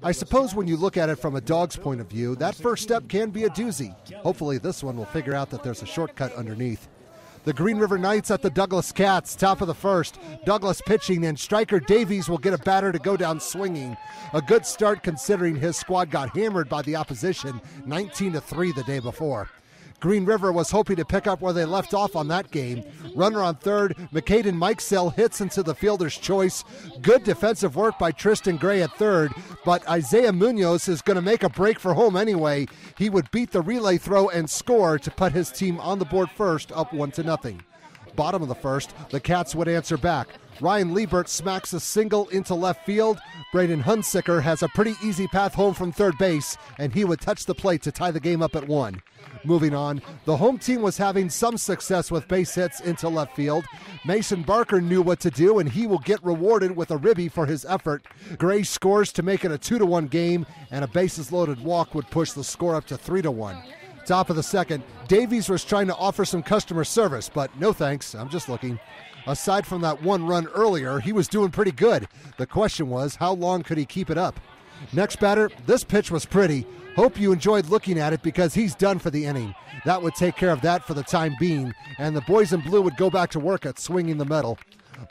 I suppose when you look at it from a dog's point of view, that first step can be a doozy. Hopefully this one will figure out that there's a shortcut underneath. The Green River Knights at the Douglas Cats, top of the first. Douglas pitching, and striker Davies will get a batter to go down swinging. A good start considering his squad got hammered by the opposition 19-3 the day before. Green River was hoping to pick up where they left off on that game. Runner on third, McCaden Mikesell hits into the fielder's choice. Good defensive work by Tristan Gray at third, but Isaiah Munoz is going to make a break for home anyway. He would beat the relay throw and score to put his team on the board first, up 1-0. Bottom of the first, the Cats would answer back. Ryan Liebert smacks a single into left field. Braden Hunsicker has a pretty easy path home from third base, and he would touch the plate to tie the game up at 1. Moving on, the home team was having some success with base hits into left field. Mason Barker knew what to do, and he will get rewarded with a ribby for his effort. Gray scores to make it a 2-1 game, and a bases-loaded walk would push the score up to 3-1. Top of the second, Davies was trying to offer some customer service, but no thanks, I'm just looking. Aside from that one run earlier, he was doing pretty good. The question was, how long could he keep it up? Next batter, this pitch was pretty. Hope you enjoyed looking at it because he's done for the inning. That would take care of that for the time being, and the boys in blue would go back to work at swinging the metal.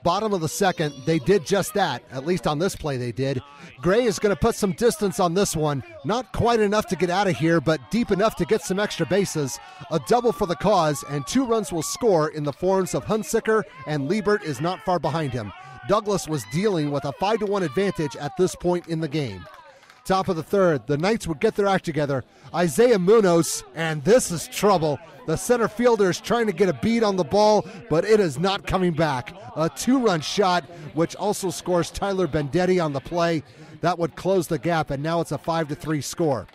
Bottom of the second, they did just that. At least on this play they did. Gray is going to put some distance on this one. Not quite enough to get out of here, but deep enough to get some extra bases. A double for the cause, and 2 runs will score in the forms of Hunsicker, and Liebert is not far behind him. Douglas was dealing with a 5-1 advantage at this point in the game. Top of the third, the Knights would get their act together. Isaiah Munoz, and this is trouble. The center fielder is trying to get a bead on the ball, but it is not coming back. A 2-run shot, which also scores Tyler Bendetti on the play. That would close the gap, and now it's a 5-3 score.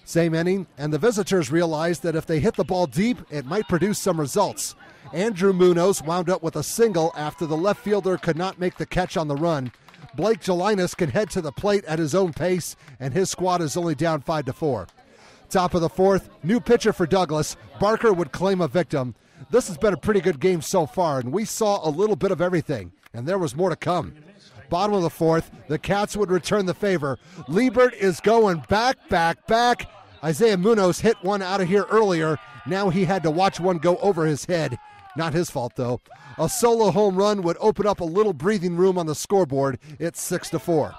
Same inning, and the visitors realized that if they hit the ball deep, it might produce some results. Andrew Munoz wound up with a single after the left fielder could not make the catch on the run. Blake Jelinas can head to the plate at his own pace, and his squad is only down 5-4. Top of the fourth, new pitcher for Douglas. Barker would claim a victim. This has been a pretty good game so far, and we saw a little bit of everything, and there was more to come. Bottom of the fourth, the Cats would return the favor. Liebert is going back. Isaiah Munoz hit one out of here earlier. Now he had to watch one go over his head. Not his fault, though. A solo home run would open up a little breathing room on the scoreboard. It's 6-4.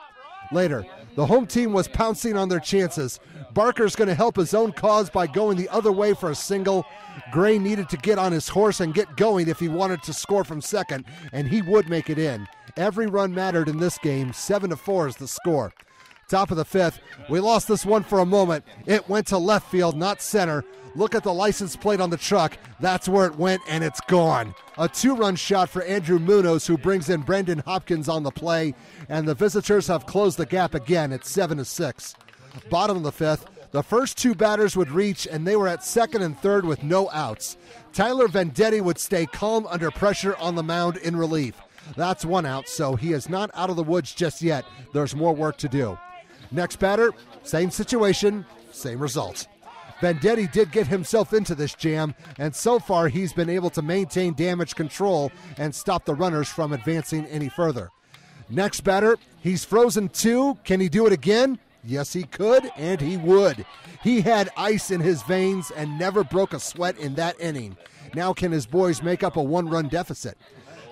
Later, the home team was pouncing on their chances. Barker's going to help his own cause by going the other way for a single. Gray needed to get on his horse and get going if he wanted to score from second, and he would make it in. Every run mattered in this game. 7-4 is the score. Top of the fifth, we lost this one for a moment. It went to left field, not center. Look at the license plate on the truck. That's where it went, and it's gone. A 2-run shot for Andrew Munoz, who brings in Brendan Hopkins on the play, and the visitors have closed the gap again at 7-6. Bottom of the fifth, the first 2 batters would reach, and they were at second and third with no outs. Tyler Vendetti would stay calm under pressure on the mound in relief. That's 1 out, so he is not out of the woods just yet. There's more work to do. Next batter, same situation, same results. Vendetti did get himself into this jam, and so far he's been able to maintain damage control and stop the runners from advancing any further. Next batter, he's frozen 2. Can he do it again? Yes, he could, and he would. He had ice in his veins and never broke a sweat in that inning. Now can his boys make up a 1-run deficit?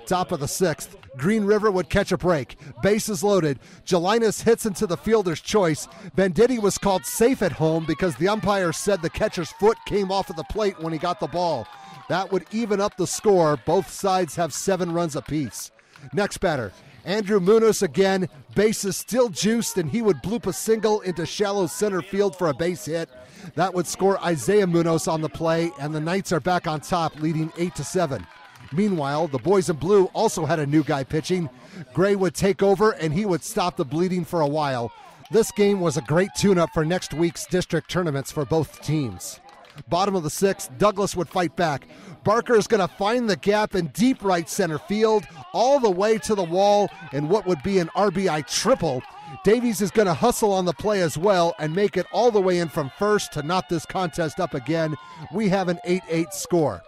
Top of the sixth, Green River would catch a break. Bases loaded. Jelinas hits into the fielder's choice. Venditti was called safe at home because the umpire said the catcher's foot came off of the plate when he got the ball. That would even up the score. Both sides have 7 runs apiece. Next batter, Andrew Munoz again. Bases still juiced, and he would bloop a single into shallow center field for a base hit. That would score Isaiah Munoz on the play, and the Knights are back on top, leading 8-7. Meanwhile, the boys in blue also had a new guy pitching. Gray would take over, and he would stop the bleeding for a while. This game was a great tune-up for next week's district tournaments for both teams. Bottom of the sixth, Douglas would fight back. Barker is going to find the gap in deep right center field, all the way to the wall in what would be an RBI triple. Davies is going to hustle on the play as well and make it all the way in from first to knot this contest up again. We have an 8-8 score.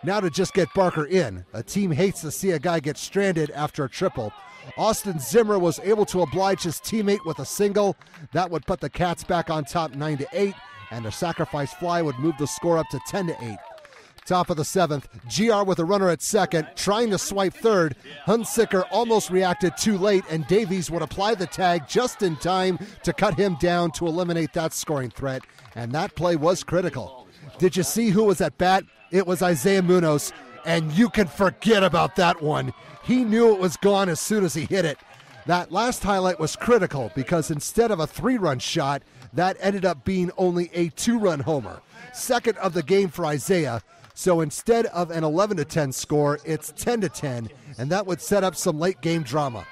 Now to just get Barker in. A team hates to see a guy get stranded after a triple. Austin Zimmer was able to oblige his teammate with a single. That would put the Cats back on top 9-8, and a sacrifice fly would move the score up to 10-8. Top of the 7th, GR with a runner at second, trying to swipe third. Hunsicker almost reacted too late, and Davies would apply the tag just in time to cut him down to eliminate that scoring threat, and that play was critical. Did you see who was at bat? It was Isaiah Munoz, and you can forget about that one. He knew it was gone as soon as he hit it. That last highlight was critical because instead of a 3-run shot, that ended up being only a 2-run homer. Second of the game for Isaiah. So instead of an 11-10 score, it's 10-10, and that would set up some late game drama.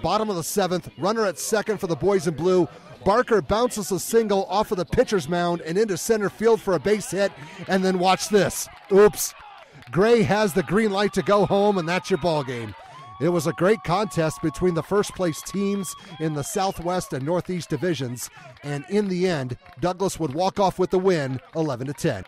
Bottom of the 7th, runner at second for the boys in blue. Barker bounces a single off of the pitcher's mound and into center field for a base hit, and then watch this. Oops. Gray has the green light to go home, and that's your ball game. It was a great contest between the first-place teams in the Southwest and Northeast divisions, and in the end, Douglas would walk off with the win, 11-10.